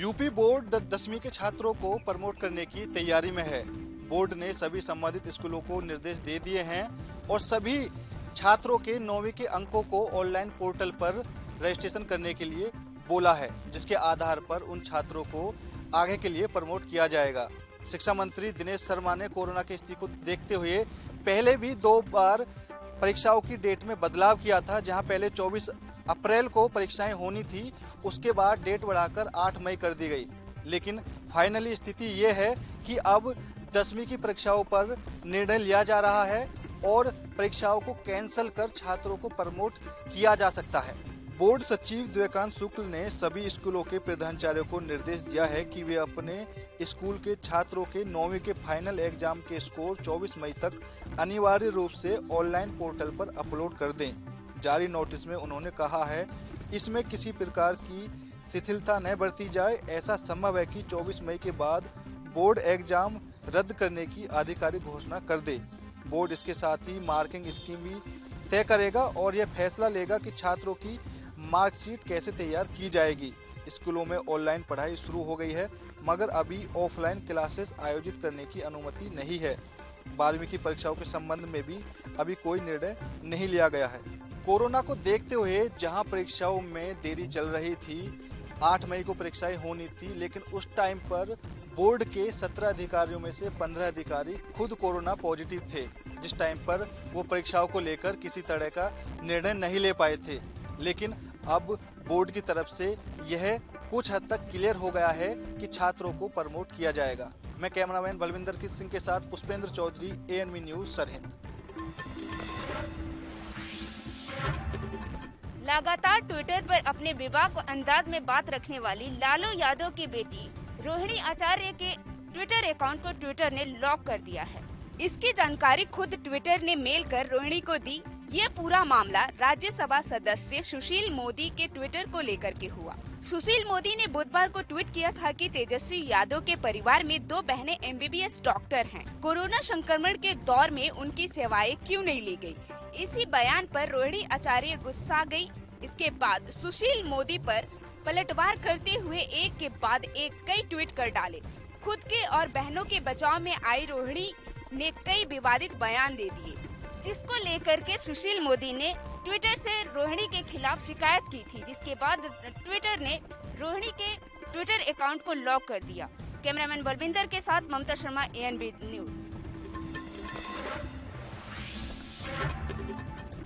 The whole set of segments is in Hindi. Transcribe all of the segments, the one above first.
यूपी बोर्ड 10वीं के छात्रों को प्रमोट करने की तैयारी में है। बोर्ड ने सभी संबंधित स्कूलों को निर्देश दे दिए हैं और सभी छात्रों के 9वीं के अंकों को ऑनलाइन पोर्टल पर रजिस्ट्रेशन करने के लिए बोला है, जिसके आधार पर उन छात्रों को आगे के लिए प्रमोट किया जाएगा। शिक्षा मंत्री दिनेश शर्मा ने कोरोना की स्थिति को देखते हुए पहले भी 2 बार परीक्षाओं की डेट में बदलाव किया था। जहां पहले 24 अप्रैल को परीक्षाएं होनी थी, उसके बाद डेट बढ़ाकर 8 मई कर दी गई। लेकिन फाइनली स्थिति ये है कि अब 10वीं की परीक्षाओं पर निर्णय लिया जा रहा है और परीक्षाओं को कैंसिल कर छात्रों को प्रमोट किया जा सकता है। बोर्ड सचिव द्विकांत शुक्ल ने सभी स्कूलों के प्रधानाचार्यों को निर्देश दिया है कि वे अपने स्कूल के छात्रों के 9वीं के फाइनल एग्जाम के स्कोर 24 मई तक अनिवार्य रूप से ऑनलाइन पोर्टल पर अपलोड कर दें। जारी नोटिस में उन्होंने कहा है, इसमें किसी प्रकार की शिथिलता न बरती जाए। ऐसा संभव है कि 24 मई के बाद बोर्ड एग्जाम रद्द करने की आधिकारिक घोषणा कर दे। बोर्ड इसके साथ ही मार्किंग स्कीम भी तय करेगा और यह फैसला लेगा कि छात्रों की मार्कशीट कैसे तैयार की जाएगी। स्कूलों में ऑनलाइन पढ़ाई शुरू हो गई है, मगर अभी ऑफलाइन क्लासेस आयोजित करने की अनुमति नहीं है। 12वीं की परीक्षाओं के संबंध में भी अभी कोई निर्णय नहीं लिया गया है। कोरोना को देखते हुए जहां परीक्षाओं में देरी चल रही थी, 8 मई को परीक्षाएं होनी थी, लेकिन उस टाइम पर बोर्ड के 17 अधिकारियों में से 15 अधिकारी खुद कोरोना पॉजिटिव थे, जिस टाइम पर वो परीक्षाओं को लेकर किसी तरह का निर्णय नहीं ले पाए थे। लेकिन अब बोर्ड की तरफ से यह कुछ हद तक क्लियर हो गया है कि छात्रों को प्रमोट किया जाएगा। मैं कैमरामैन बलविंदर सिंह के साथ पुष्पेंद्र चौधरी, ANV न्यूज, सरहिंद। लगातार ट्विटर पर अपने बेबाक अंदाज में बात रखने वाली लालू यादव की बेटी रोहिणी आचार्य के ट्विटर अकाउंट को ट्विटर ने लॉक कर दिया है। इसकी जानकारी खुद ट्विटर ने मेल कर रोहिणी को दी। ये पूरा मामला राज्यसभा सदस्य सुशील मोदी के ट्विटर को लेकर के हुआ। सुशील मोदी ने बुधवार को ट्वीट किया था कि तेजस्वी यादव के परिवार में 2 बहनें MBBS डॉक्टर हैं। कोरोना संक्रमण के दौर में उनकी सेवाएं क्यों नहीं ली गई? इसी बयान पर रोहिणी आचार्य गुस्सा गई। इसके बाद सुशील मोदी पर पलटवार करते हुए एक के बाद एक कई ट्वीट कर डाले। खुद के और बहनों के बचाव में आई रोहिणी ने कई विवादित बयान दे दिए, जिसको लेकर के सुशील मोदी ने ट्विटर से रोहिणी के खिलाफ शिकायत की थी, जिसके बाद ट्विटर ने रोहिणी के ट्विटर अकाउंट को लॉक कर दिया। कैमरामैन बलविंदर के साथ ममता शर्मा, ANV न्यूज।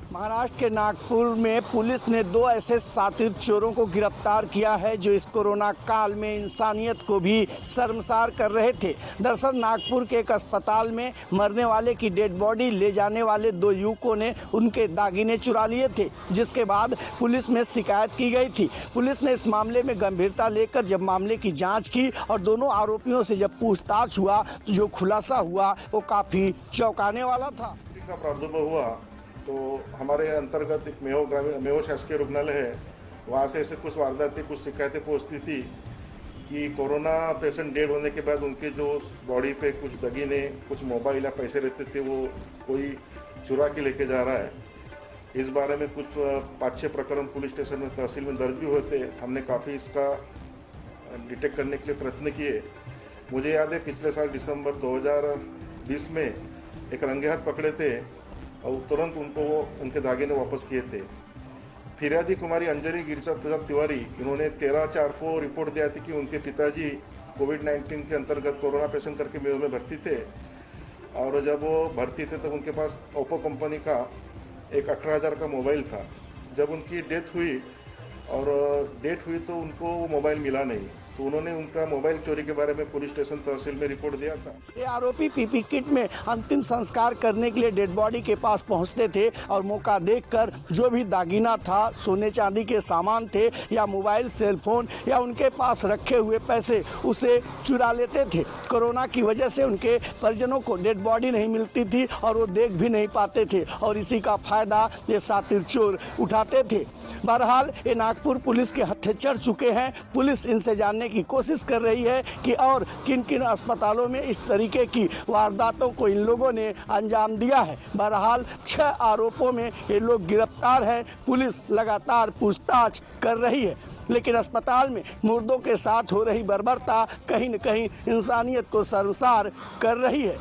महाराष्ट्र के नागपुर में पुलिस ने 2 ऐसे शातिर चोरों को गिरफ्तार किया है जो इस कोरोना काल में इंसानियत को भी शर्मसार कर रहे थे। दरअसल नागपुर के एक अस्पताल में मरने वाले की डेड बॉडी ले जाने वाले 2 युवकों ने उनके दागिने चुरा लिए थे, जिसके बाद पुलिस में शिकायत की गई थी। पुलिस ने इस मामले में गंभीरता लेकर जब मामले की जाँच की और दोनों आरोपियों से जब पूछताछ हुआ तो जो खुलासा हुआ वो काफ़ी चौंकाने वाला था। प्रादुर्भाव हुआ तो हमारे अंतर्गत एक मेहो शासकीय रुग्णालय है, वहाँ से ऐसे कुछ वारदातें, कुछ शिकायतें पहुँचती थी कि कोरोना पेशेंट डेड होने के बाद उनके जो बॉडी पे कुछ दगीने, कुछ मोबाइल या पैसे रहते थे वो कोई चुरा के लेके जा रहा है। इस बारे में कुछ 5-6 प्रकरण पुलिस स्टेशन में, तहसील में दर्ज भी होते। हमने काफ़ी इसका डिटेक्ट करने के लिए प्रयत्न किए। मुझे याद है पिछले साल दिसंबर 2020 में एक रंगे हाथ पकड़े थे और तुरंत उनको उनके दागिने वापस किए थे। फिरियादी कुमारी अंजलि गिरिजा प्रसाद तिवारी, इन्होंने 13/4 को रिपोर्ट दिया थी कि उनके पिताजी कोविड-19 के अंतर्गत कोरोना पेशेंट करके मेयो में भर्ती थे और जब वो भर्ती थे तब उनके पास ओप्पो कंपनी का एक 18,000 का मोबाइल था। जब उनकी डेथ हुई तो उनको वो मोबाइल मिला नहीं, तो उन्होंने उनका मोबाइल चोरी के बारे में पुलिस स्टेशन तहसील में रिपोर्ट दिया था। ये आरोपी पीपी किट में अंतिम संस्कार करने के लिए डेड बॉडी के पास पहुंचते थे और मौका देखकर जो भी दागीना था, सोने चांदी के सामान थे या मोबाइल, सेलफोन या उनके पास रखे हुए पैसे, उसे चुरा लेते थे। कोरोना की वजह से उनके परिजनों को डेड बॉडी नहीं मिलती थी और वो देख भी नहीं पाते थे और इसी का फायदा ये शातिर चोर उठाते थे। बहरहाल ये नागपुर पुलिस के हत्थे चढ़ चुके हैं। पुलिस इनसे जानने की कोशिश कर रही है कि और किन किन अस्पतालों में इस तरीके की वारदातों को इन लोगों ने अंजाम दिया है। बहरहाल 6 आरोपों में ये लोग गिरफ्तार हैं। पुलिस लगातार पूछताछ कर रही है। लेकिन अस्पताल में मुर्दों के साथ हो रही बर्बरता कहीं न कहीं इंसानियत को शर्मसार कर रही है।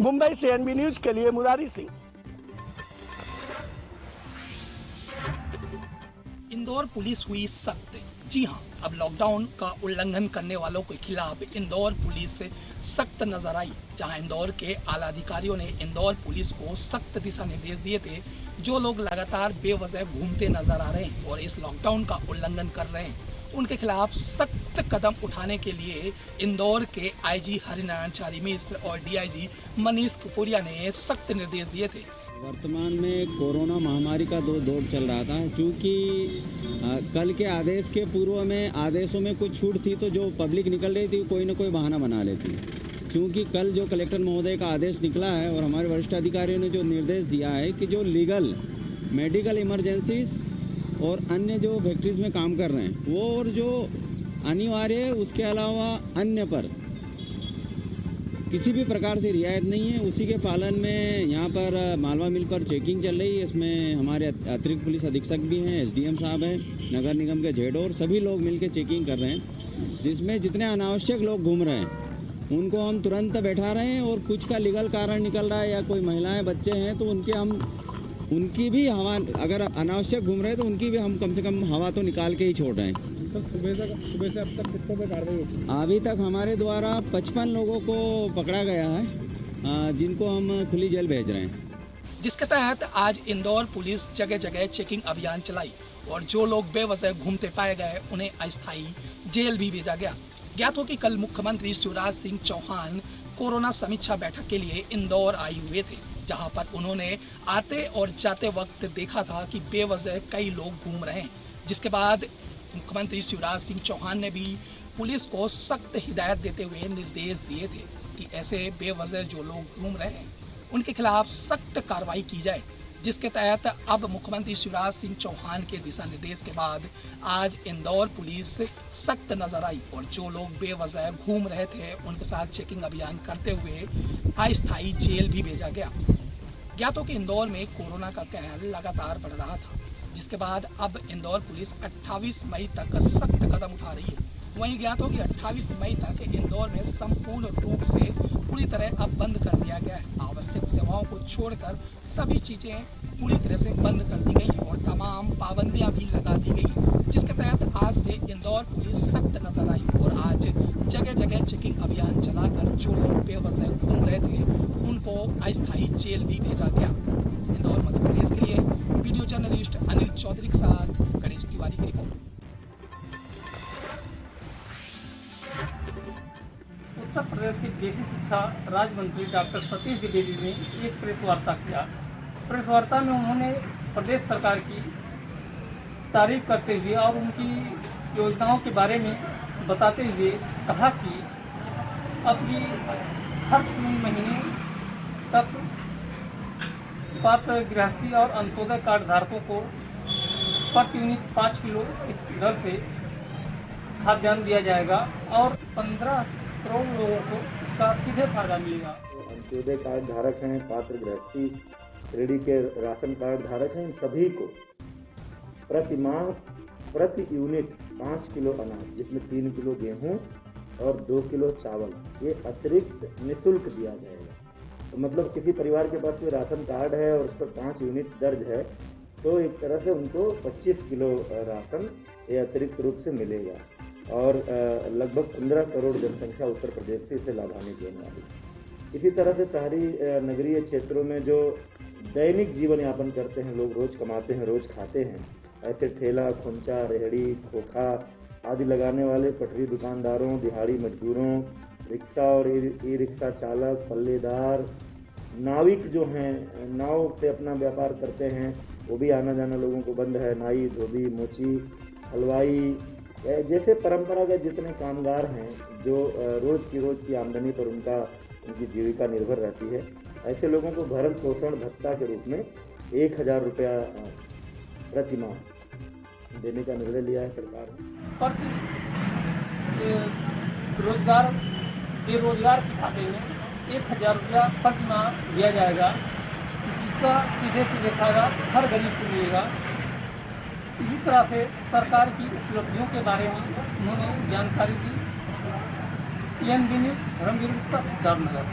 मुंबई से एनबी न्यूज के लिए मुरारी सिंह। इंदौर पुलिस हुई सख्त। जी हां, अब लॉकडाउन का उल्लंघन करने वालों के खिलाफ इंदौर पुलिस सख्त नजर आई। जहां इंदौर के आला अधिकारियों ने इंदौर पुलिस को सख्त दिशा निर्देश दिए थे। जो लोग लगातार बेवजह घूमते नजर आ रहे हैं और इस लॉकडाउन का उल्लंघन कर रहे हैं, उनके खिलाफ सख्त कदम उठाने के लिए इंदौर के आईजी हरिनारायण चारी मिश्र और डीआईजी मनीष कुपुरिया ने सख्त निर्देश दिए थे। वर्तमान में कोरोना महामारी का दौर चल रहा था। क्योंकि कल के आदेश के पूर्व में आदेशों में कुछ छूट थी, तो जो पब्लिक निकल रही थी कोई ना कोई बहाना बना लेती। क्योंकि कल जो कलेक्टर महोदय का आदेश निकला है और हमारे वरिष्ठ अधिकारियों ने जो निर्देश दिया है कि जो लीगल मेडिकल इमरजेंसीज और अन्य जो फैक्ट्रीज में काम कर रहे हैं वो, और जो अनिवार्य है उसके अलावा अन्य पर किसी भी प्रकार से रियायत नहीं है। उसी के पालन में यहाँ पर मालवा मिल पर चेकिंग चल रही है। इसमें हमारे अतिरिक्त पुलिस अधीक्षक भी हैं, एसडीएम साहब हैं, नगर निगम के जेड और सभी लोग मिलकर चेकिंग कर रहे हैं। जिसमें जितने अनावश्यक लोग घूम रहे हैं उनको हम तुरंत बैठा रहे हैं, और कुछ का लीगल कारण निकल रहा है या कोई महिलाएं बच्चे हैं तो उनकी भी हवा, अगर अनावश्यक घूम रहे हैं तो उनकी भी हम कम से कम हवा तो निकाल के ही छोड़ रहे हैं। सुबह से अब तक कितने पे कार्रवाई होती है? अभी तक हमारे द्वारा 55 लोगों को पकड़ा गया है, जिनको हम खुली जेल भेज रहे हैं। जिसके तहत आज इंदौर पुलिस जगह जगह चेकिंग अभियान चलाई और जो लोग बेवजह घूमते पाए गए उन्हें अस्थायी जेल भी भेजा गया। ज्ञात हो कि कल मुख्यमंत्री शिवराज सिंह चौहान कोरोना समीक्षा बैठक के लिए इंदौर आए हुए थे, जहां पर उन्होंने आते और जाते वक्त देखा था कि बेवजह कई लोग घूम रहे हैं। जिसके बाद मुख्यमंत्री शिवराज सिंह चौहान ने भी पुलिस को सख्त हिदायत देते हुए निर्देश दिए थे कि ऐसे बेवजह जो लोग घूम रहे हैं उनके खिलाफ सख्त कार्रवाई की जाए। जिसके तहत अब मुख्यमंत्री शिवराज सिंह चौहान के दिशा निर्देश के बाद आज इंदौर पुलिस सख्त नजर आई और जो लोग बेवजह घूम रहे थे उनके साथ चेकिंग अभियान करते हुए अस्थायी जेल भी भेजा गया। ज्ञात हो कि इंदौर में कोरोना का कहर लगातार बढ़ रहा था, जिसके बाद अब इंदौर पुलिस 28 मई तक सख्त कदम उठा रही है। वहीं ज्ञात हो कि 28 मई तक इंदौर में संपूर्ण रूप से पूरी तरह अब बंद कर दिया गया है। आवश्यक सेवाओं को छोड़कर सभी चीजें पूरी तरह से बंद कर दी गई और तमाम पाबंदियां भी लगा दी गई। जिसके तहत आज से इंदौर पुलिस सख्त नजर आई और आज जगह जगह चेकिंग अभियान चलाकर जो लोग बेवजह घूम रहे थे उनको अस्थायी जेल भी भेजा गया। इंदौर मध्य प्रदेश के लिए वीडियो जर्नलिस्ट अनिल चौधरी के साथ गणेश तिवारी की रिपोर्ट। उत्तर प्रदेश के कृषि शिक्षा राज्य मंत्री डॉक्टर सतीश द्विवेदी ने एक प्रेस वार्ता किया। प्रेस वार्ता में उन्होंने प्रदेश सरकार की तारीफ करते हुए और उनकी योजनाओं के बारे में बताते हुए कहा कि अब ये हर 3 महीने तक पात्र गृहस्थी और अंत्योदय कार्ड धारकों को प्रति यूनिट 5 किलो की दर से खाद्यान्न दिया जाएगा और 15 करोड़ लोगों को इसका सीधे फायदा मिलेगा। अंत्योदय कार्ड धारक हैं, पात्र गृहस्थी श्रेणी के राशन कार्ड धारक हैं, इन सभी को प्रति माह प्रति यूनिट 5 किलो अनाज, जिसमें 3 किलो गेहूं और 2 किलो चावल, ये अतिरिक्त निःशुल्क दिया जाएगा। तो मतलब किसी परिवार के पास कोई राशन कार्ड है और उस पर 5 यूनिट दर्ज है तो एक तरह से उनको 25 किलो राशन ये अतिरिक्त रूप से मिलेगा और लगभग 15 करोड़ जनसंख्या उत्तर प्रदेश से इसे लाभान्वित होने वाली। इसी तरह से शहरी नगरीय क्षेत्रों में जो दैनिक जीवन यापन करते हैं लोग, रोज कमाते हैं, रोज खाते हैं, ऐसे ठेला, खुंचा, रेहड़ी, खोखा आदि लगाने वाले पटरी दुकानदारों, दिहाड़ी मजदूरों, रिक्शा और ई रिक्शा चालक, पल्लेदार, नाविक जो हैं, नाव से अपना व्यापार करते हैं, वो भी आना जाना लोगों को बंद है। नाई, धोबी, मोची, हलवाई जैसे परंपरागत जितने कामगार हैं जो रोज की आमदनी पर उनकी जीविका निर्भर रहती है, ऐसे लोगों को भरण पोषण भत्ता के रूप में 1000 रुपया प्रति माह देने का निर्णय लिया है सरकार ने। बेरोजगार के खाते में 1000 रुपया प्रति माह दिया जाएगा, जिसका सीधे फायदा हर गरीब को मिलेगा। इसी तरह से सरकार की उपलब्धियों के बारे में उन्होंने जानकारी दी। NB news, Dharmveer Gupta, Siddharthnagar.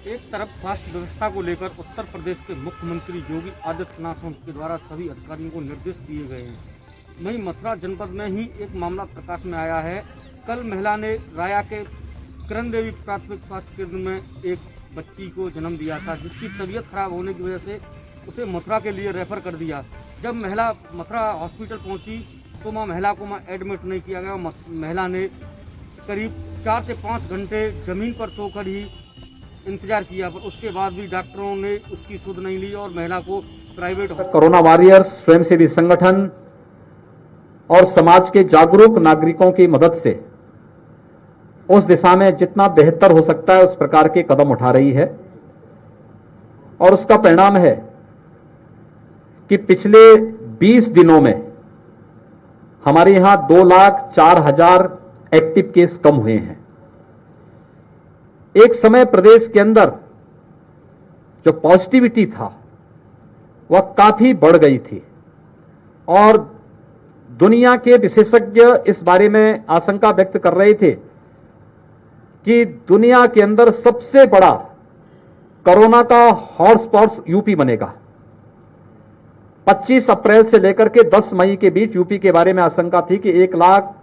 एक तरफ स्वास्थ्य व्यवस्था को लेकर उत्तर प्रदेश के मुख्यमंत्री योगी आदित्यनाथ के द्वारा सभी अधिकारियों को निर्देश दिए गए हैं, वहीं मथुरा जनपद में ही एक मामला प्रकाश में आया है। कल महिला ने राया के किरण देवी प्राथमिक स्वास्थ्य केंद्र में एक बच्ची को जन्म दिया था, जिसकी तबीयत खराब होने की वजह से उसे मथुरा के लिए रेफर कर दिया। जब महिला मथुरा हॉस्पिटल पहुंची तो महिला को एडमिट नहीं किया गया। महिला ने करीब 4 से 5 घंटे जमीन पर सोकर ही इंतजार किया, पर उसके बाद भी डॉक्टरों ने उसकी सुध नहीं ली और महिला को प्राइवेट कोरोना वॉरियर्स, स्वयंसेवी संगठन और समाज के जागरूक नागरिकों की मदद से उस दिशा में जितना बेहतर हो सकता है उस प्रकार के कदम उठा रही है। और उसका परिणाम है कि पिछले 20 दिनों में हमारे यहां 2,04,000 एक्टिव केस कम हुए हैं। एक समय प्रदेश के अंदर जो पॉजिटिविटी था वह काफी बढ़ गई थी और दुनिया के विशेषज्ञ इस बारे में आशंका व्यक्त कर रहे थे कि दुनिया के अंदर सबसे बड़ा कोरोना का हॉटस्पॉट यूपी बनेगा। 25 अप्रैल से लेकर के 10 मई के बीच यूपी के बारे में आशंका थी कि 1 लाख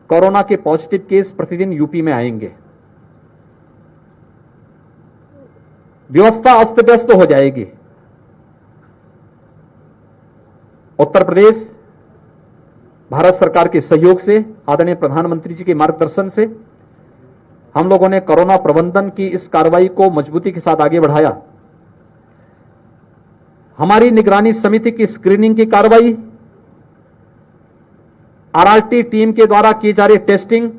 कोरोना के पॉजिटिव केस प्रतिदिन यूपी में आएंगे। व्यवस्था अस्त व्यस्त हो जाएगी। उत्तर प्रदेश भारत सरकार के सहयोग से, आदरणीय प्रधानमंत्री जी के मार्गदर्शन से हम लोगों ने कोरोना प्रबंधन की इस कार्रवाई को मजबूती के साथ आगे बढ़ाया। हमारी निगरानी समिति की स्क्रीनिंग की कार्रवाई, आरआरटी टीम के द्वारा की जा रही टेस्टिंग,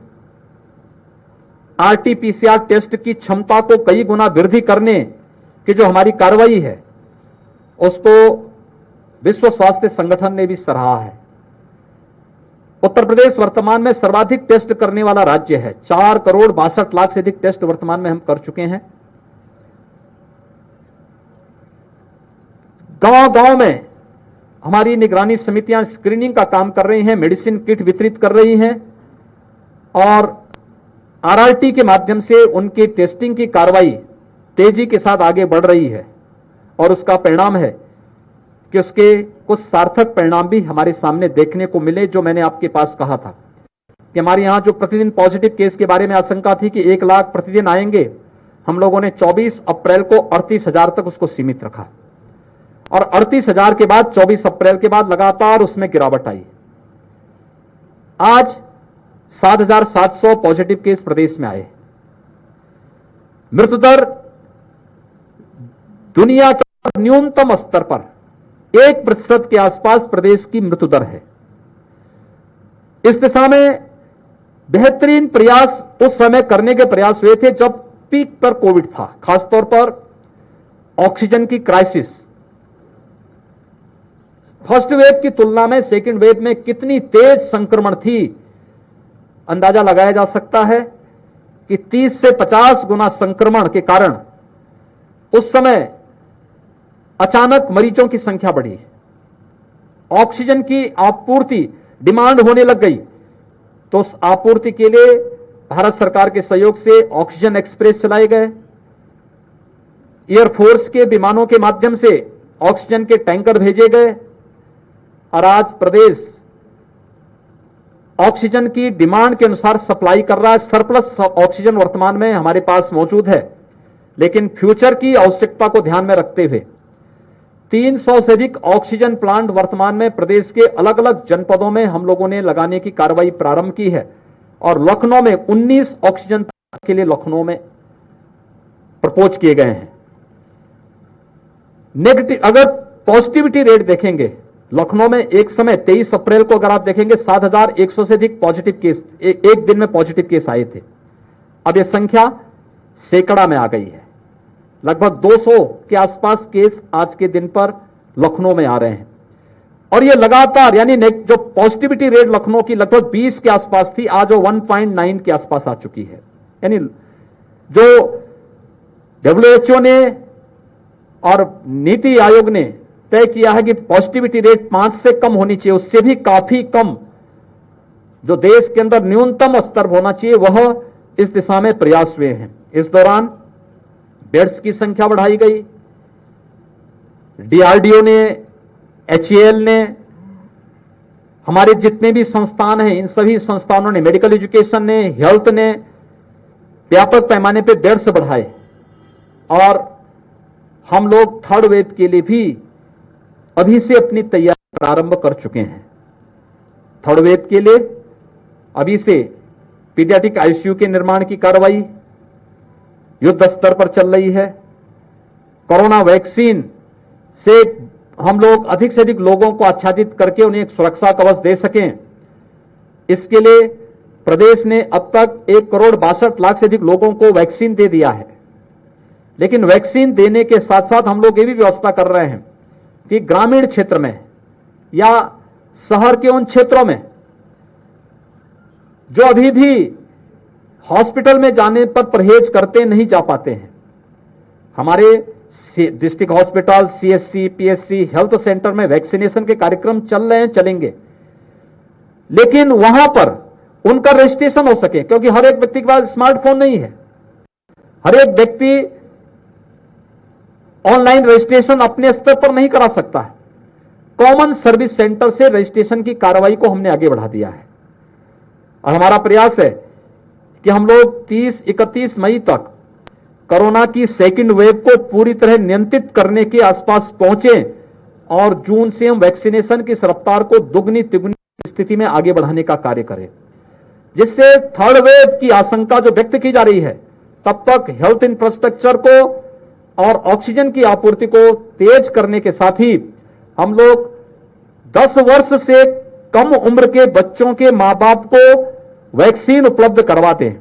आरटी-पीसीआर टेस्ट की क्षमता को कई गुना वृद्धि करने की जो हमारी कार्रवाई है उसको विश्व स्वास्थ्य संगठन ने भी सराहा है। उत्तर प्रदेश वर्तमान में सर्वाधिक टेस्ट करने वाला राज्य है। 4,62,00,000 से अधिक टेस्ट वर्तमान में हम कर चुके हैं। गांव-गांव में हमारी निगरानी समितियां स्क्रीनिंग का काम कर रही हैं, मेडिसिन किट वितरित कर रही हैं और आरआरटी के माध्यम से उनकी टेस्टिंग की कार्रवाई तेजी के साथ आगे बढ़ रही है और उसका परिणाम है कि उसके कुछ सार्थक परिणाम भी हमारे सामने देखने को मिले। जो मैंने आपके पास कहा था कि हमारे यहां जो प्रतिदिन पॉजिटिव केस के बारे में आशंका थी कि 1 लाख प्रतिदिन आएंगे, हम लोगों ने 24 अप्रैल को 38,000 तक उसको सीमित रखा और 38,000 के बाद 24 अप्रैल के बाद लगातार उसमें गिरावट आई। आज 7,700 पॉजिटिव केस प्रदेश में आए। मृत्यु दर दुनिया के न्यूनतम स्तर पर 1% के आसपास प्रदेश की मृत्यु दर है। इस दिशा में बेहतरीन प्रयास उस समय करने के प्रयास हुए थे जब पीक पर कोविड था, खासतौर पर ऑक्सीजन की क्राइसिस। फर्स्ट वेव की तुलना में सेकेंड वेव में कितनी तेज संक्रमण थी, अंदाजा लगाया जा सकता है कि 30 से 50 गुना संक्रमण के कारण उस समय अचानक मरीजों की संख्या बढ़ी, ऑक्सीजन की आपूर्ति डिमांड होने लग गई। तो उस आपूर्ति के लिए भारत सरकार के सहयोग से ऑक्सीजन एक्सप्रेस चलाए गए, एयरफोर्स के विमानों के माध्यम से ऑक्सीजन के टैंकर भेजे गए और आज प्रदेश ऑक्सीजन की डिमांड के अनुसार सप्लाई कर रहा है। सरप्लस ऑक्सीजन वर्तमान में हमारे पास मौजूद है, लेकिन फ्यूचर की आवश्यकता को ध्यान में रखते हुए 300 से अधिक ऑक्सीजन प्लांट वर्तमान में प्रदेश के अलग अलग जनपदों में हम लोगों ने लगाने की कार्रवाई प्रारंभ की है और लखनऊ में 19 ऑक्सीजन के लिए लखनऊ में प्रपोज किए गए हैं। नेगेटिव अगर पॉजिटिविटी रेट देखेंगे, लखनऊ में एक समय 23 अप्रैल को अगर आप देखेंगे 7,100 से अधिक पॉजिटिव केस एक दिन में पॉजिटिव केस आए थे। अब यह संख्या सैकड़ा में आ गई है, लगभग 200 के आसपास केस आज के दिन पर लखनऊ में आ रहे हैं और ये लगातार, यानी जो पॉजिटिविटी रेट लखनऊ की लगभग 20 के आसपास थी, आज वो 1.9 के आसपास आ चुकी है। यानी जो WHO ने और नीति आयोग ने तय किया है कि पॉजिटिविटी रेट 5 से कम होनी चाहिए, उससे भी काफी कम जो देश के अंदर न्यूनतम स्तर होना चाहिए, वह इस दिशा में प्रयास हुए हैं। इस दौरान बेड्स की संख्या बढ़ाई गई। डीआरडीओ ने, एचएएल ने, हमारे जितने भी संस्थान हैं, इन सभी संस्थानों ने, मेडिकल एजुकेशन ने, हेल्थ ने व्यापक पैमाने पे बेड्स बढ़ाए और हम लोग थर्ड वेव के लिए भी अभी से अपनी तैयारी प्रारंभ कर चुके हैं। थर्ड वेव के लिए अभी से पीडियाट्रिक आईसीयू के निर्माण की कार्रवाई युद्ध स्तर पर चल रही है। कोरोना वैक्सीन से हम लोग अधिक से अधिक लोगों को आच्छादित करके उन्हें एक सुरक्षा कवच दे सकें, इसके लिए प्रदेश ने अब तक 1,62,00,000 से अधिक लोगों को वैक्सीन दे दिया है। लेकिन वैक्सीन देने के साथ साथ हम लोग ये भी व्यवस्था कर रहे हैं कि ग्रामीण क्षेत्र में या शहर के उन क्षेत्रों में जो अभी भी हॉस्पिटल में जाने पर परहेज करते नहीं जा पाते हैं, हमारे district hospital, CSC, PSC, health centre में वैक्सीनेशन के कार्यक्रम चल रहे हैं, चलेंगे, लेकिन वहां पर उनका रजिस्ट्रेशन हो सके, क्योंकि हर एक व्यक्ति के पास स्मार्टफोन नहीं है। हर एक व्यक्ति ऑनलाइन रजिस्ट्रेशन अपने स्तर पर नहीं करा सकता है। कॉमन सर्विस सेंटर से रजिस्ट्रेशन की कार्रवाई को हमने आगे बढ़ा दिया है और हमारा प्रयास है कि हम लोग 30-31 मई तक कोरोना की सेकंड वेव को पूरी तरह नियंत्रित करने के आसपास पहुंचे और जून से हम वैक्सीनेशन की रफ्तार को दुगनी तिगुनी स्थिति में आगे बढ़ाने का कार्य करें, जिससे थर्ड वेव की आशंका जो व्यक्त की जा रही है, तब तक हेल्थ इंफ्रास्ट्रक्चर को और ऑक्सीजन की आपूर्ति को तेज करने के साथ ही हम लोग 10 वर्ष से कम उम्र के बच्चों के मां बाप को वैक्सीन उपलब्ध करवाते हैं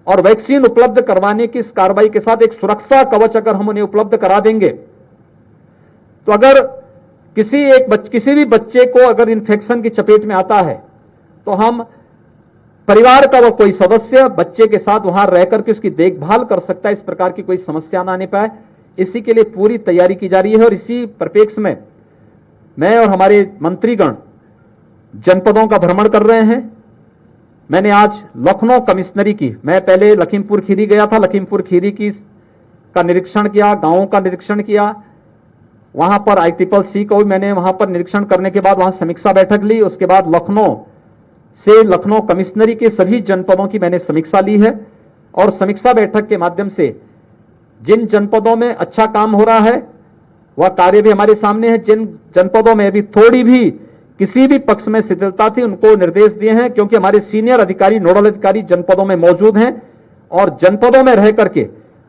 और वैक्सीन उपलब्ध करवाने की इस कार्रवाई के साथ एक सुरक्षा कवच अगर हम उन्हें उपलब्ध करा देंगे तो अगर किसी भी बच्चे को अगर इन्फेक्शन की चपेट में आता है तो हम परिवार का वह कोई सदस्य बच्चे के साथ वहां रहकर के उसकी देखभाल कर सकता है, इस प्रकार की कोई समस्या ना आने पाए, इसी के लिए पूरी तैयारी की जा रही है। और इसी परिप्रेक्ष्य में मैं और हमारे मंत्रीगण जनपदों का भ्रमण कर रहे हैं। मैंने आज लखनऊ कमिश्नरी की, मैं पहले लखीमपुर खीरी गया था, लखीमपुर खीरी का निरीक्षण किया, गांवों का निरीक्षण किया, वहां पर ICCC को भी मैंने वहां पर निरीक्षण करने के बाद वहां समीक्षा बैठक ली। उसके बाद लखनऊ कमिश्नरी के सभी जनपदों की मैंने समीक्षा ली है और समीक्षा बैठक के माध्यम से जिन जनपदों में अच्छा काम हो रहा है वह कार्य भी हमारे सामने है, जिन जनपदों में भी थोड़ी भी किसी भी पक्ष में शिथिलता थी उनको निर्देश दिए हैं, क्योंकि हमारे सीनियर अधिकारी, नोडल अधिकारी जनपदों में मौजूद हैं और जनपदों में रह करके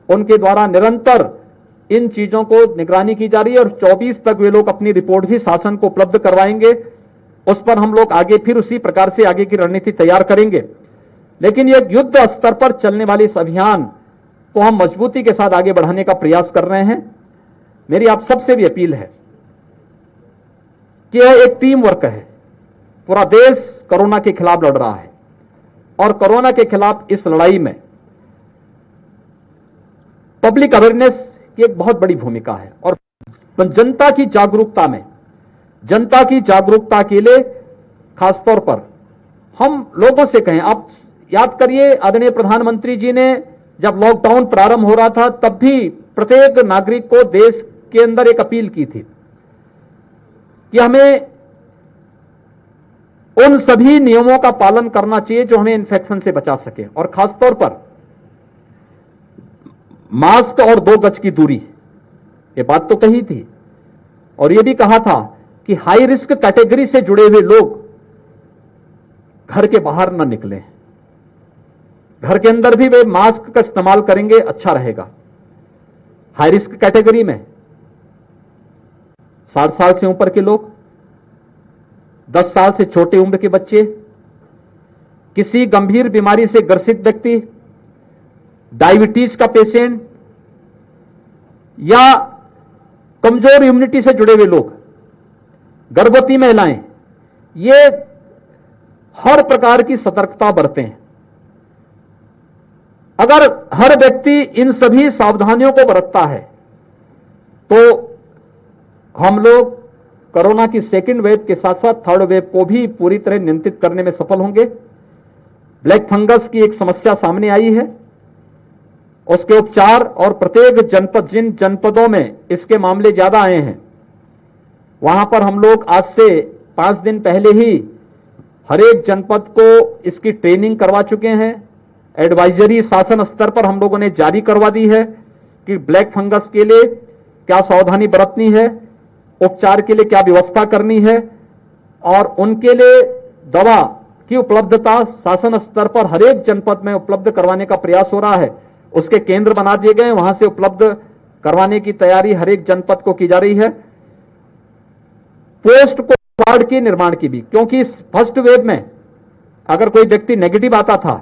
उनके द्वारा निरंतर इन चीजों को निगरानी की जा रही है और 24 तक वे लोग अपनी रिपोर्ट भी शासन को उपलब्ध करवाएंगे। उस पर हम लोग आगे फिर उसी प्रकार से आगे की रणनीति तैयार करेंगे। लेकिन यह युद्ध स्तर पर चलने वाले इस अभियान को हम मजबूती के साथ आगे बढ़ाने का प्रयास कर रहे हैं। मेरी आप सबसे भी अपील है कि यह एक टीम वर्क है। पूरा देश कोरोना के खिलाफ लड़ रहा है और कोरोना के खिलाफ इस लड़ाई में पब्लिक अवेयरनेस की एक बहुत बड़ी भूमिका है और जनता की जागरूकता के लिए खासतौर पर हम लोगों से कहें, आप याद करिए आदरणीय प्रधानमंत्री जी ने जब लॉकडाउन प्रारंभ हो रहा था तब भी प्रत्येक नागरिक को देश के अंदर एक अपील की थी कि हमें उन सभी नियमों का पालन करना चाहिए जो हमें इन्फेक्शन से बचा सके और खासतौर पर मास्क और 2 गज की दूरी, ये बात तो कही थी और यह भी कहा था कि हाई रिस्क कैटेगरी से जुड़े हुए लोग घर के बाहर न निकलें, घर के अंदर भी वे मास्क का इस्तेमाल करेंगे अच्छा रहेगा। हाई रिस्क कैटेगरी में 60 साल से ऊपर के लोग, 10 साल से छोटे उम्र के बच्चे, किसी गंभीर बीमारी से ग्रसित व्यक्ति, डायबिटीज का पेशेंट या कमजोर इम्यूनिटी से जुड़े हुए लोग, गर्भवती महिलाएं, ये हर प्रकार की सतर्कता बरतें। अगर हर व्यक्ति इन सभी सावधानियों को बरतता है तो हम लोग कोरोना की सेकेंड वेव के साथ साथ थर्ड वेव को भी पूरी तरह नियंत्रित करने में सफल होंगे। ब्लैक फंगस की एक समस्या सामने आई है, उसके उपचार और प्रत्येक जनपद, जिन जनपदों में इसके मामले ज्यादा आए हैं, वहां पर हम लोग आज से 5 दिन पहले ही हर एक जनपद को इसकी ट्रेनिंग करवा चुके हैं। एडवाइजरी शासन स्तर पर हम लोगों ने जारी करवा दी है कि ब्लैक फंगस के लिए क्या सावधानी बरतनी है, उपचार के लिए क्या व्यवस्था करनी है, और उनके लिए दवा की उपलब्धता शासन स्तर पर हर एक जनपद में उपलब्ध करवाने का प्रयास हो रहा है। उसके केंद्र बना दिए गए हैं, वहां से उपलब्ध करवाने की तैयारी हर एक जनपद को की जा रही है। पोस्ट कोविड वार्ड के निर्माण की भी, क्योंकि इस फर्स्ट वेव में अगर कोई व्यक्ति नेगेटिव आता था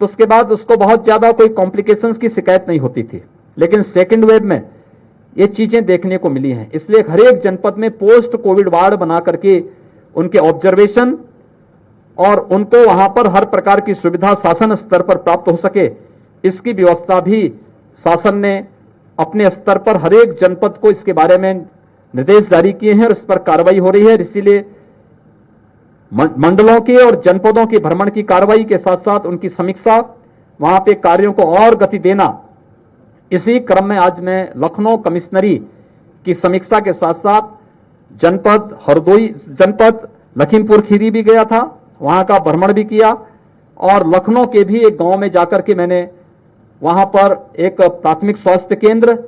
तो उसके बाद उसको बहुत ज्यादा कोई कॉम्प्लिकेशंस की शिकायत नहीं होती थी, लेकिन सेकेंड वेव में ये चीजें देखने को मिली हैं। इसलिए हर एक जनपद में पोस्ट कोविड वार्ड बना करके उनके ऑब्जर्वेशन और उनको वहां पर हर प्रकार की सुविधा शासन स्तर पर प्राप्त हो सके, इसकी व्यवस्था भी शासन ने अपने स्तर पर हर एक जनपद को इसके बारे में निर्देश जारी किए हैं और इस पर कार्रवाई हो रही है। इसीलिए मंडलों के और जनपदों के भ्रमण की कार्रवाई के साथ साथ उनकी समीक्षा, वहां पे कार्यों को और गति देना, इसी क्रम में आज मैं लखनऊ कमिश्नरी की समीक्षा के साथ साथ जनपद हरदोई, जनपद लखीमपुर खीरी भी गया था, वहां का भ्रमण भी किया, और लखनऊ के भी एक गांव में जाकर के मैंने वहां पर एक प्राथमिक स्वास्थ्य केंद्र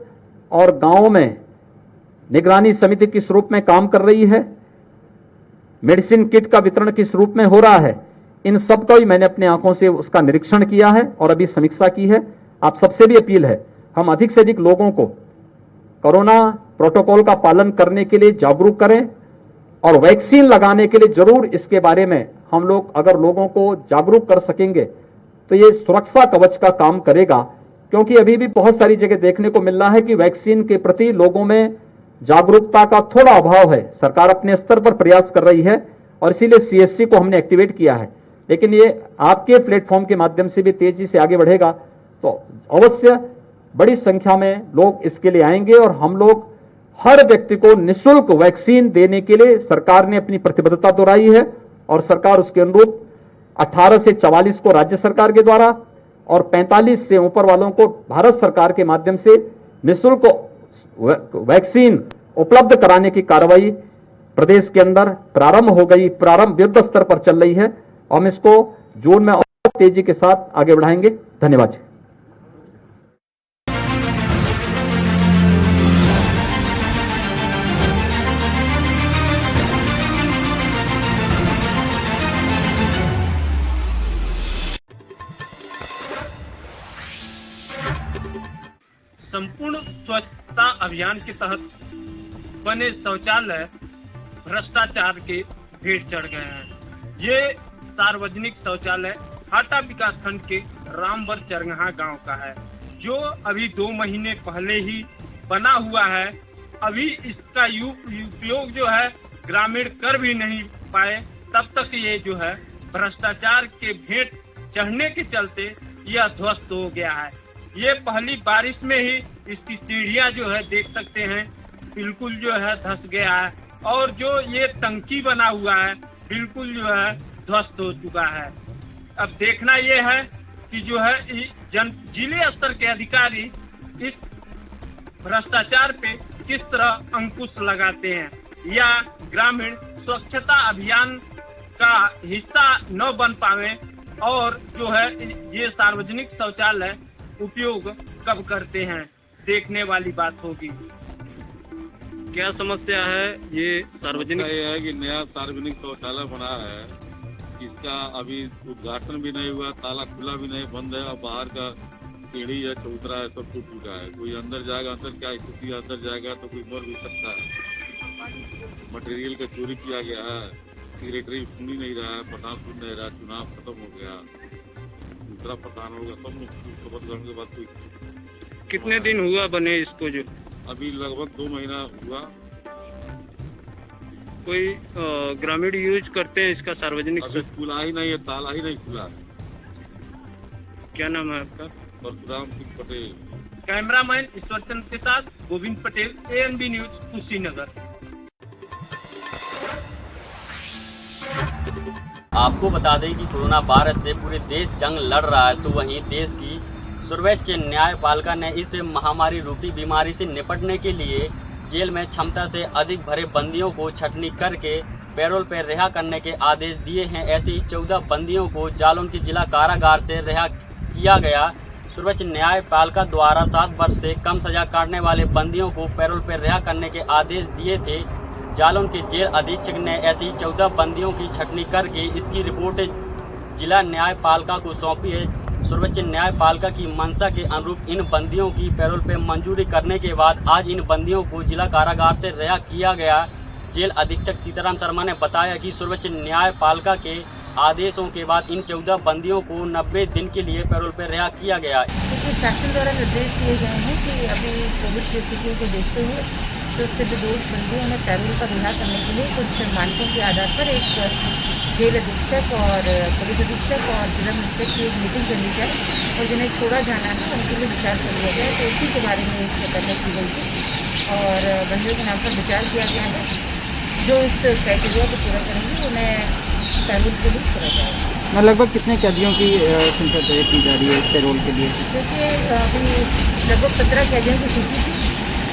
और गांव में निगरानी समिति किस रूप में काम कर रही है, मेडिसिन किट का वितरण किस रूप में हो रहा है, इन सब का भी मैंने अपने आंखों से उसका निरीक्षण किया है और अभी समीक्षा की है। आप सबसे भी अपील है, हम अधिक से अधिक लोगों को कोरोना प्रोटोकॉल का पालन करने के लिए जागरूक करें और वैक्सीन लगाने के लिए जरूर इसके बारे में हम लोग अगर लोगों को जागरूक कर सकेंगे तो ये सुरक्षा कवच का काम करेगा। क्योंकि अभी भी बहुत सारी जगह देखने को मिल रहा है कि वैक्सीन के प्रति लोगों में जागरूकता का थोड़ा अभाव है। सरकार अपने स्तर पर प्रयास कर रही है और इसीलिए सीएससी को हमने एक्टिवेट किया है, लेकिन ये आपके प्लेटफॉर्म के माध्यम से भी तेजी से आगे बढ़ेगा तो अवश्य बड़ी संख्या में लोग इसके लिए आएंगे और हम लोग हर व्यक्ति को निःशुल्क वैक्सीन देने के लिए सरकार ने अपनी प्रतिबद्धता दोहराई है और सरकार उसके अनुरूप 18 से 44 को राज्य सरकार के द्वारा और 45 से ऊपर वालों को भारत सरकार के माध्यम से निःशुल्क वैक्सीन उपलब्ध कराने की कार्रवाई प्रदेश के अंदर प्रारंभ हो गई, प्रारंभ युद्ध स्तर पर चल रही है और हम इसको जून में और तेजी के साथ आगे बढ़ाएंगे। धन्यवाद। संपूर्ण स्वच्छता अभियान के तहत बने शौचालय भ्रष्टाचार के भेंट चढ़ गए हैं। ये सार्वजनिक शौचालय हाटा विकास खंड के रामवर चरगहा गांव का है, जो अभी 2 महीने पहले ही बना हुआ है। अभी इसका उपयोग जो है ग्रामीण कर भी नहीं पाए, तब तक ये जो है भ्रष्टाचार के भेंट चढ़ने के चलते यह ध्वस्त हो गया है। ये पहली बारिश में ही इसकी सीढ़ियां जो है देख सकते हैं बिल्कुल जो है धंस गया है और जो ये टंकी बना हुआ है बिल्कुल जो है ध्वस्त हो चुका है। अब देखना ये है कि जो है जिले स्तर के अधिकारी इस भ्रष्टाचार पे किस तरह अंकुश लगाते हैं या ग्रामीण स्वच्छता अभियान का हिस्सा न बन पावे और जो है ये सार्वजनिक शौचालय उपयोग कब करते हैं, देखने वाली बात होगी। क्या समस्या है ये सार्वजनिक? ये है कि नया सार्वजनिक शौचालय बना है, इसका अभी उद्घाटन भी नहीं हुआ, ताला खुला भी नहीं, बंद है और बाहर का सीढ़ी है, चबूतरा है, सब टूट चुका है। कोई अंदर जाएगा, अंदर क्या स्थिति, अंदर जाएगा तो कोई मर भी सकता है। मटेरियल का चोरी किया गया है, सेक्रेटरी सुन ही नहीं रहा है, प्रधान सुन नहीं रहा, चुनाव खत्म हो गया, दूसरा प्रधान होगा, सब शपथ ग्रहण के बाद कोई। कितने दिन हुआ बने इसको? जो अभी लगभग 2 महीना हुआ। कोई ग्रामीण यूज करते हैं इसका सार्वजनिक? अभी खुला ही नहीं है, ताला ही नहीं खुला। क्या नाम है आपका? परशुराम सिंह पटेल। कैमरामैन ईश्वर चंद्र के साथ गोविंद पटेल, ANB न्यूज, कुशीनगर। आपको बता दें कि कोरोना वायरस से पूरे देश जंग लड़ रहा है, तो वहीं देश की सर्वोच्च न्यायपालिका ने इस महामारी रूपी बीमारी से निपटने के लिए जेल में क्षमता से अधिक भरे बंदियों को छटनी करके पैरोल पर रिहा करने के आदेश दिए हैं। ऐसे ही 14 बंदियों को जालौन के जिला कारागार से रिहा किया गया। सर्वोच्च न्यायपालिका द्वारा 7 वर्ष से कम सजा काटने वाले बंदियों को पैरोल पर रिहा करने के आदेश दिए थे। जालौन के जेल अधीक्षक ने ऐसी 14 बंदियों की छटनी करके इसकी रिपोर्ट जिला न्यायपालिका को सौंपी है। सर्वोच्च न्यायपालिका की मंशा के अनुरूप इन बंदियों की पैरोल पर मंजूरी करने के बाद आज इन बंदियों को जिला कारागार से रिहा किया गया। जेल अधीक्षक सीताराम शर्मा ने बताया कि सर्वोच्च न्यायपालिका के आदेशों के बाद इन 14 बंदियों को 90 दिन के लिए पैरोल पर रिहा किया गया। शासन द्वारा निर्देश दिए गए हैं कि अभी कोविड की स्थितियों को देखते हुए तो सिर्फ 2 बंदियों ने पैरोल पर रिहा करने के लिए कुछ मानकों के आधार पर एक जेल अधीक्षक और पुलिस अधीक्षक और जिला मजिस्ट्रेट की एक मीटिंग करनी चाहिए और जिन्हें छोड़ा जाना है उनके लिए विचार कर लिया जाए। तो इसी के बारे में एक बैठक की गई थी और बंदियों के नाम पर विचार किया गया है। जो इस क्राइटेरिया को पूरा करेंगे उन्हें पैरोल के लिए छोड़ा जाएगा। लगभग कितने कैदियों की संख्या तय की जा रही है पैरोल के लिए? देखिए अभी लगभग 17 कैदियों की सूची थी,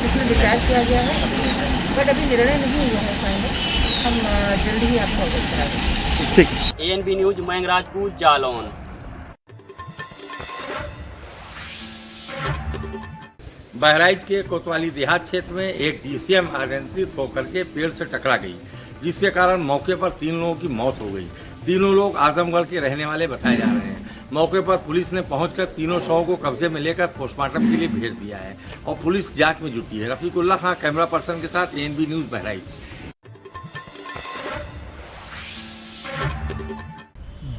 इसमें विचार किया गया है, बट अभी निर्णय नहीं हुआ है फाइनल। हम जल्दी ही आपको अवगत करा देंगे। ठीक। ANB news Mayank Rajput, Jalaun. बहराइच के कोतवाली देहात क्षेत्र में एक GCM अनियंत्रित होकर के पेड़ से टकरा गई, जिसके कारण मौके पर 3 लोगों की मौत हो गई। तीनों लोग आजमगढ़ के रहने वाले बताए जा रहे हैं। मौके पर पुलिस ने पहुंचकर तीनों शवों को कब्जे में लेकर पोस्टमार्टम के लिए भेज दिया है और पुलिस जांच में जुटी है। रफीकुल्लाह खां कैमरा पर्सन के साथ ANB news Bahraich.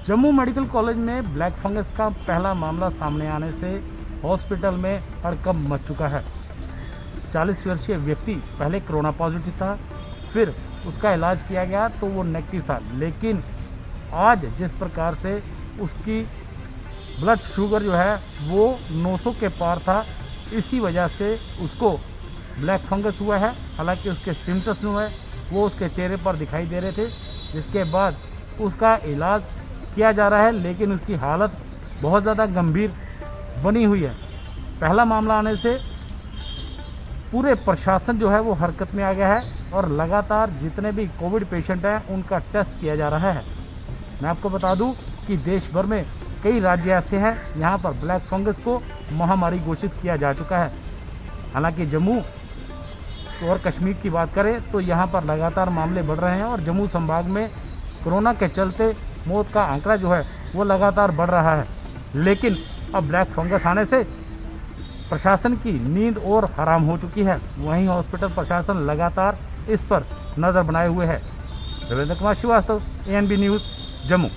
Jammu medical college में ब्लैक फंगस का पहला मामला सामने आने से हॉस्पिटल में हड़कंप मच चुका है। 40 वर्षीय व्यक्ति पहले कोरोना पॉजिटिव था, फिर उसका इलाज किया गया तो वो नेगेटिव था, लेकिन आज जिस प्रकार से उसकी ब्लड शुगर जो है वो 900 के पार था, इसी वजह से उसको ब्लैक फंगस हुआ है। हालांकि उसके सिम्टम्स जो है वो उसके चेहरे पर दिखाई दे रहे थे, जिसके बाद उसका इलाज किया जा रहा है, लेकिन उसकी हालत बहुत ज़्यादा गंभीर बनी हुई है। पहला मामला आने से पूरे प्रशासन जो है वो हरकत में आ गया है और लगातार जितने भी कोविड पेशेंट हैं उनका टेस्ट किया जा रहा है। मैं आपको बता दूं कि देश भर में कई राज्य ऐसे हैं यहाँ पर ब्लैक फंगस को महामारी घोषित किया जा चुका है। हालांकि जम्मू और कश्मीर की बात करें तो यहाँ पर लगातार मामले बढ़ रहे हैं और जम्मू संभाग में कोरोना के चलते मौत का आंकड़ा जो है वो लगातार बढ़ रहा है। लेकिन अब ब्लैक फंगस आने से प्रशासन की नींद और हराम हो चुकी है। वहीं हॉस्पिटल प्रशासन लगातार इस पर नज़र बनाए हुए है। Ravindra Kumar Shrivastava, ANB news, Jammu.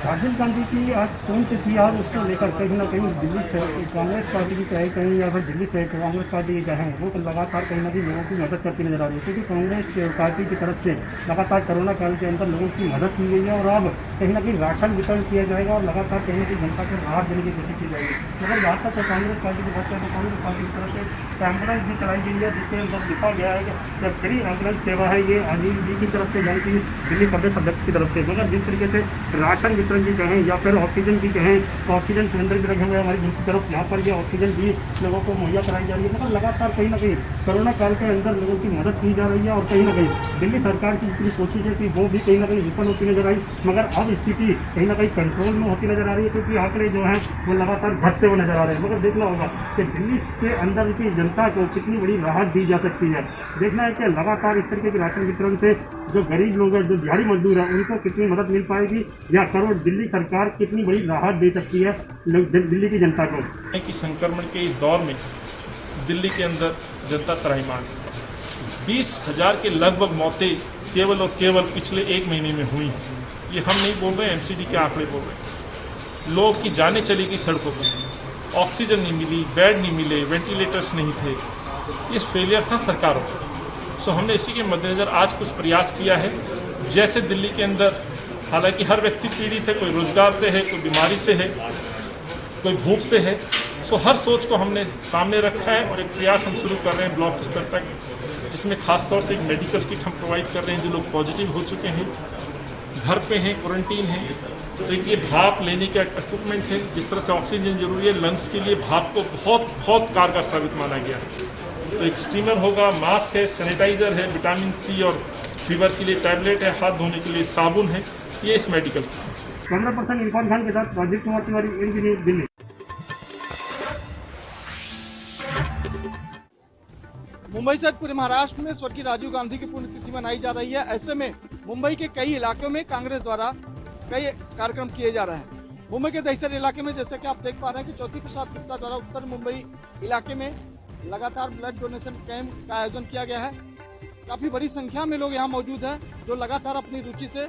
राजीव गांधी की आज कौन सी थी और उसको लेकर कहीं ना कहीं दिल्ली से कांग्रेस पार्टी की चाहे कहीं या फिर दिल्ली से कांग्रेस पार्टी की चाहे वो लगातार कहीं ना कहीं लोगों की मदद करती नजर आ रही है, क्योंकि कांग्रेस पार्टी की तरफ से लगातार कोरोना काल के अंदर लोगों की मदद की गई है और अब कहीं ना कहीं राशन वितरण किया जाएगा और लगातार कहीं ना कहीं जनता को राहत देने की कोशिश की जाएगी। मगर यहाँ तक कांग्रेस पार्टी की बात करें तो कांग्रेस पार्टी की तरफ से एम्बुलेंस भी चलाई गई है, जिसके अंदर लिखा गया है कि जब फ्री एम्बुलेंस सेवा है ये अनिल जी की तरफ से, यानी कि दिल्ली प्रदेश अध्यक्ष की तरफ से। मगर जिस तरीके से राशन वितरण की कहें या फिर ऑक्सीजन की कहें, ऑक्सीजन सिलेंडर भी रखे हुए हमारी दूसरी तरफ, यहाँ पर ये ऑक्सीजन भी लोगों को मुहैया कराई जा रही है। मगर लगातार कहीं ना कहीं कोरोना काल के अंदर लोगों की मदद की जा रही है और कहीं ना कहीं दिल्ली सरकार की इतनी कोशिश है कि वो भी कहीं ना कहीं विफल होती नजर आई। मगर अब स्थिति कहीं ना कहीं कंट्रोल में होती नजर आ रही है, क्योंकि आंकड़े जो हैं वो लगातार घटते हुए नजर आ रहे हैं। मगर देखना होगा कि दिल्ली के अंदर की जनता को कितनी बड़ी राहत दी जा सकती है। देखना है कि लगातार इस तरीके के राशन वितरण से जो गरीब लोग हैं, जो दिहाड़ी मजदूर हैं, उनको कितनी मदद मिल पाएगी या करोड़ दिल्ली सरकार कितनी बड़ी राहत दे सकती है दिल्ली की जनता को। कि संक्रमण के इस दौर में दिल्ली के अंदर जनता त्राहिमाम, 20,000 के लगभग मौतें केवल और केवल पिछले 1 महीने में हुई। ये हम नहीं बोल रहे, MCD के आंकड़े बोल रहे। लोग की जानें चली गई सड़कों पर, ऑक्सीजन नहीं मिली, बेड नहीं मिले, वेंटिलेटर्स नहीं थे। ये फेलियर था सरकारों का। सो हमने इसी के मद्देनज़र आज कुछ प्रयास किया है। जैसे दिल्ली के अंदर हालांकि हर व्यक्ति पीड़ित है, कोई रोजगार से है, कोई बीमारी से है, कोई भूख से है। सो हर सोच को हमने सामने रखा है और एक प्रयास हम शुरू कर रहे हैं ब्लॉक स्तर तक, जिसमें खासतौर से एक मेडिकल किट हम प्रोवाइड कर रहे हैं जो लोग पॉजिटिव हो चुके हैं, घर पे हैं, क्वारंटीन हैं। तो एक ये भाप लेने का इक्विपमेंट है, जिस तरह से ऑक्सीजन जरूरी है लंग्स के लिए, भाप को बहुत बहुत कारगर साबित माना गया है। तो एक स्टीमर होगा, मास्क है, सैनिटाइजर है, विटामिन सी और फीवर के लिए टैबलेट है, हाथ धोने के लिए साबुन है, ये इस मेडिकल 15% इरफान खान के साथ राजीव कुमार तिवारी, इंजीनियर, दिल्ली। मुंबई सहित पूरे महाराष्ट्र में स्वर्गीय राजीव गांधी की पुण्यतिथि मनाई जा रही है। ऐसे में मुंबई के कई इलाकों में कांग्रेस द्वारा कई कार्यक्रम किए जा रहे हैं। मुंबई के दहिसर इलाके में जैसे कि आप देख पा रहे हैं कि ज्योति प्रसाद गुप्ता द्वारा उत्तर मुंबई इलाके में लगातार ब्लड डोनेशन कैंप का आयोजन किया गया है। काफी बड़ी संख्या में लोग यहाँ मौजूद हैं जो लगातार अपनी रुचि से